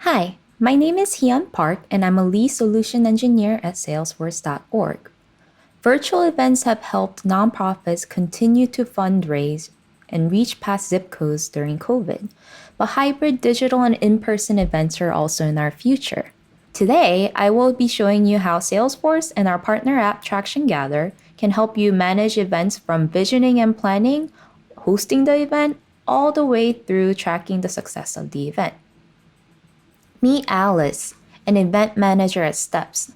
Hi, my name is Hyun Park, and I'm a lead solution engineer at Salesforce.org. Virtual events have helped nonprofits continue to fundraise and reach past zip codes during COVID, but hybrid digital and in person events are also in our future. Today, I will be showing you how Salesforce and our partner app Traction Gather can help you manage events from visioning and planning, hosting the event, all the way through tracking the success of the event. Meet Alice, an event manager at Steps.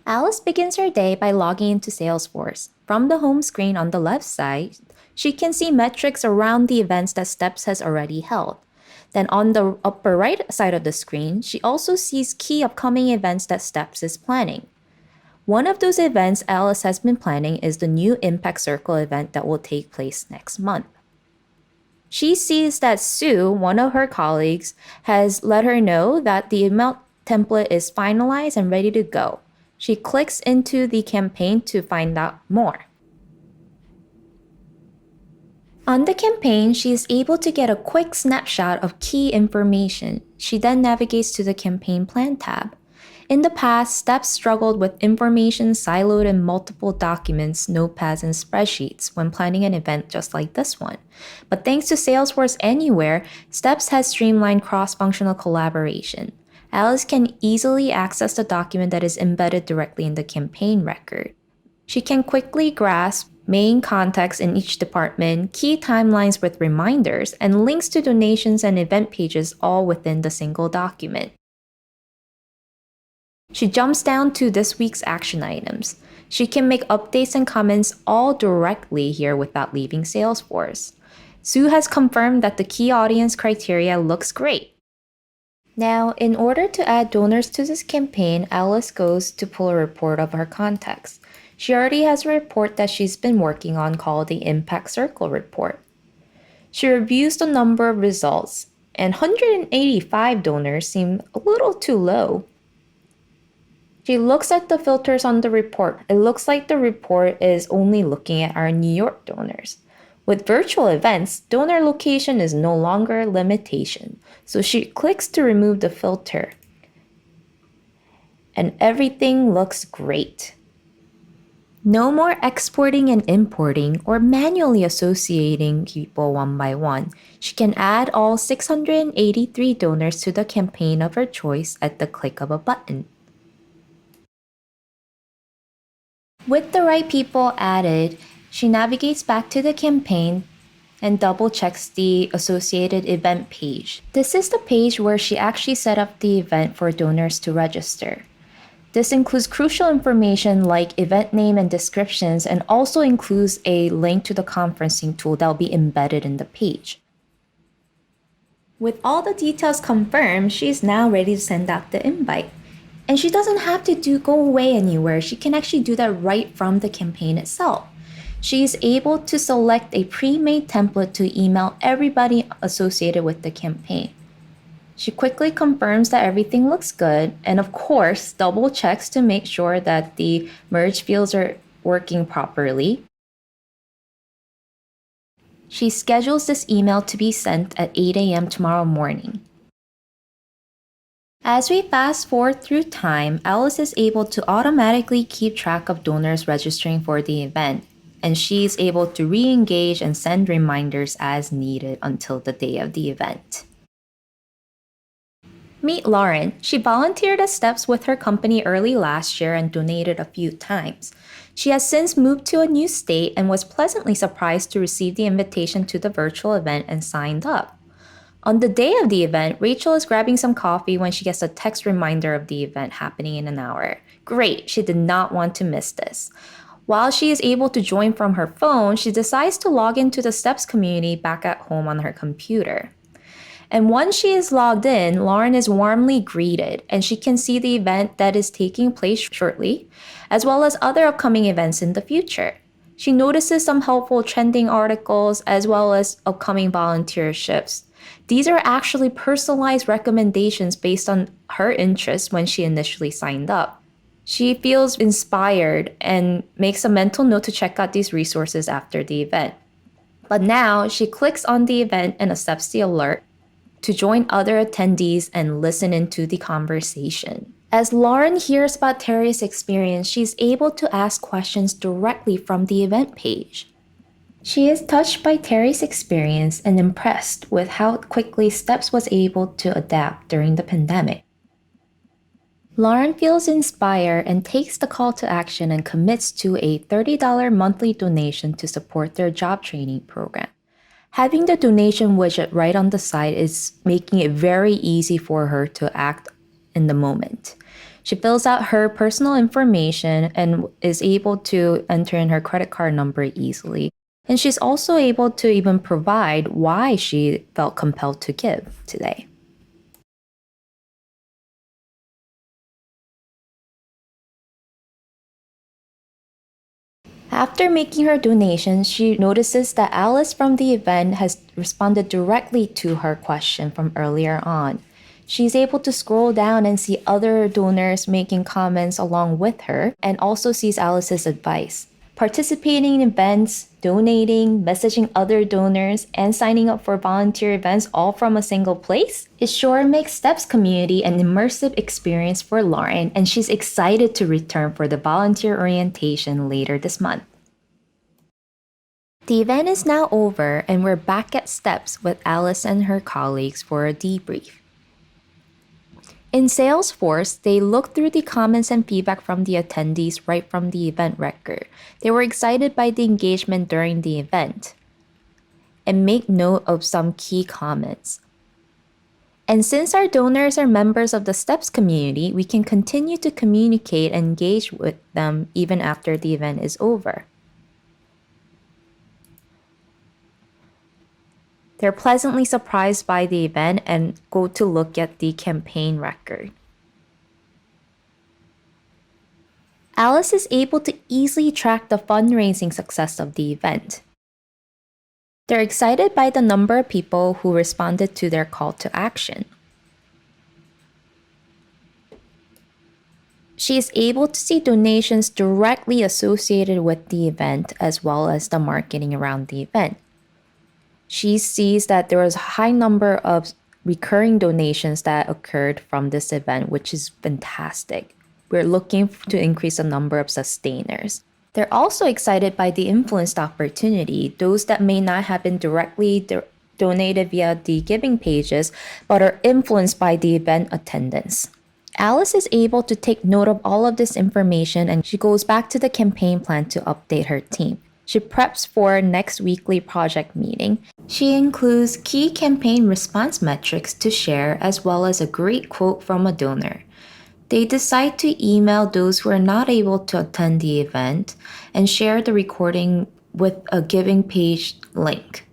Alice begins her day by logging into Salesforce. From the home screen on the left side, she can see metrics around the events that Steps has already held. Then on the upper right side of the screen, she also sees key upcoming events that Steps is planning. One of those events Alice has been planning is the new Impact Circle event that will take place next month. She sees that Sue, one of her colleagues, has let her know that the email template is finalized and ready to go. She clicks into the campaign to find out more. On the campaign, she is able to get a quick snapshot of key information. She then navigates to the Campaign Plan tab. In the past, Steps struggled with information siloed in multiple documents, notepads, and spreadsheets when planning an event just like this one. But thanks to Salesforce Anywhere, Steps has streamlined cross-functional collaboration. Alice can easily access the document that is embedded directly in the campaign record. She can quickly grasp main context in each department, key timelines with reminders, and links to donations and event pages all within the single document. She jumps down to this week's action items. She can make updates and comments all directly here without leaving Salesforce. Sue has confirmed that the key audience criteria looks great. Now, in order to add donors to this campaign, Alice goes to pull a report of her contacts. She already has a report that she's been working on called the Impact Circle report. She reviews the number of results, and 185 donors seem a little too low. She looks at the filters on the report. It looks like the report is only looking at our New York donors. With virtual events, donor location is no longer a limitation, so she clicks to remove the filter. And everything looks great. No more exporting and importing or manually associating people one by one. She can add all 683 donors to the campaign of her choice at the click of a button. With the right people added, she navigates back to the campaign and double checks the associated event page. This is the page where she actually set up the event for donors to register. This includes crucial information like event name and descriptions, and also includes a link to the conferencing tool that will be embedded in the page. With all the details confirmed, she is now ready to send out the invite. And she doesn't have to go away anywhere. She can actually do that right from the campaign itself. She is able to select a pre-made template to email everybody associated with the campaign. She quickly confirms that everything looks good, and of course, double checks to make sure that the merge fields are working properly. She schedules this email to be sent at 8 a.m. tomorrow morning. As we fast forward through time, Alice is able to automatically keep track of donors registering for the event, and she is able to re-engage and send reminders as needed until the day of the event. Meet Lauren. She volunteered at Steps with her company early last year and donated a few times. She has since moved to a new state and was pleasantly surprised to receive the invitation to the virtual event and signed up. On the day of the event, Rachel is grabbing some coffee when she gets a text reminder of the event happening in an hour. Great, she did not want to miss this. While she is able to join from her phone, she decides to log into the Steps community back at home on her computer. And once she is logged in, Lauren is warmly greeted, and she can see the event that is taking place shortly, as well as other upcoming events in the future. She notices some helpful trending articles, as well as upcoming volunteerships. These are actually personalized recommendations based on her interests when she initially signed up. She feels inspired and makes a mental note to check out these resources after the event. But now she clicks on the event and accepts the alert to join other attendees and listen into the conversation. As Lauren hears about Terry's experience, she's able to ask questions directly from the event page. She is touched by Terry's experience and impressed with how quickly Steps was able to adapt during the pandemic. Lauren feels inspired and takes the call to action and commits to a $30 monthly donation to support their job training program. Having the donation widget right on the side is making it very easy for her to act in the moment. She fills out her personal information and is able to enter in her credit card number easily. And she's also able to even provide why she felt compelled to give today. After making her donation, she notices that Alice from the event has responded directly to her question from earlier on. She's able to scroll down and see other donors making comments along with her and also sees Alice's advice. Participating in events, donating, messaging other donors, and signing up for volunteer events all from a single place, it sure makes Steps community an immersive experience for Lauren, and she's excited to return for the volunteer orientation later this month. The event is now over, and we're back at Steps with Alice and her colleagues for a debrief. In Salesforce, they looked through the comments and feedback from the attendees right from the event record. They were excited by the engagement during the event and make note of some key comments. And since our donors are members of the Steps community, we can continue to communicate and engage with them even after the event is over. They're pleasantly surprised by the event and go to look at the campaign record. Alice is able to easily track the fundraising success of the event. They're excited by the number of people who responded to their call to action. She is able to see donations directly associated with the event as well as the marketing around the event. She sees that there was a high number of recurring donations that occurred from this event, which is fantastic. We're looking to increase the number of sustainers. They're also excited by the influenced opportunity, those that may not have been directly donated via the giving pages, but are influenced by the event attendance. Alice is able to take note of all of this information and she goes back to the campaign plan to update her team. She preps for next weekly project meeting. She includes key campaign response metrics to share as well as a great quote from a donor. They decide to email those who are not able to attend the event and share the recording with a giving page link.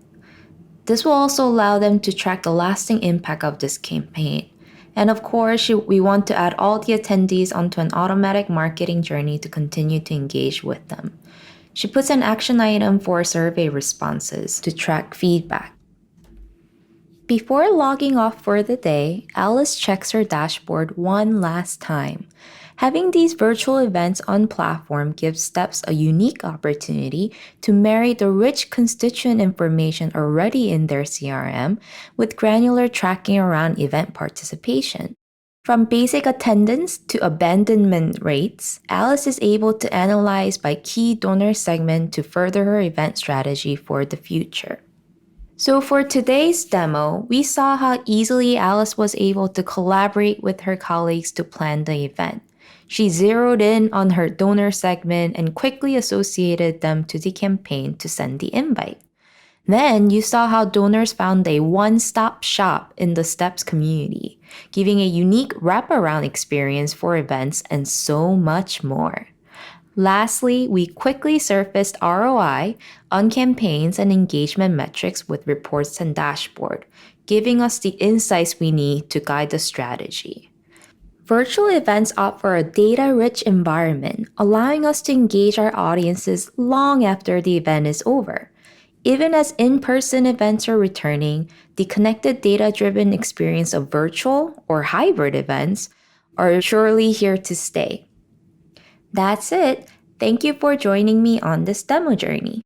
This will also allow them to track the lasting impact of this campaign. And of course, we want to add all the attendees onto an automatic marketing journey to continue to engage with them. She puts an action item for survey responses to track feedback. Before logging off for the day, Alice checks her dashboard one last time. Having these virtual events on platform gives Steps a unique opportunity to marry the rich constituent information already in their CRM with granular tracking around event participation. From basic attendance to abandonment rates, Alice is able to analyze by key donor segment to further her event strategy for the future. So for today's demo, we saw how easily Alice was able to collaborate with her colleagues to plan the event. She zeroed in on her donor segment and quickly associated them to the campaign to send the invite. Then you saw how donors found a one-stop shop in the Steps community, giving a unique wraparound experience for events and so much more. Lastly, we quickly surfaced ROI on campaigns and engagement metrics with reports and dashboard, giving us the insights we need to guide the strategy. Virtual events offer a data-rich environment, allowing us to engage our audiences long after the event is over. Even as in-person events are returning, the connected data-driven experience of virtual or hybrid events are surely here to stay. That's it. Thank you for joining me on this demo journey.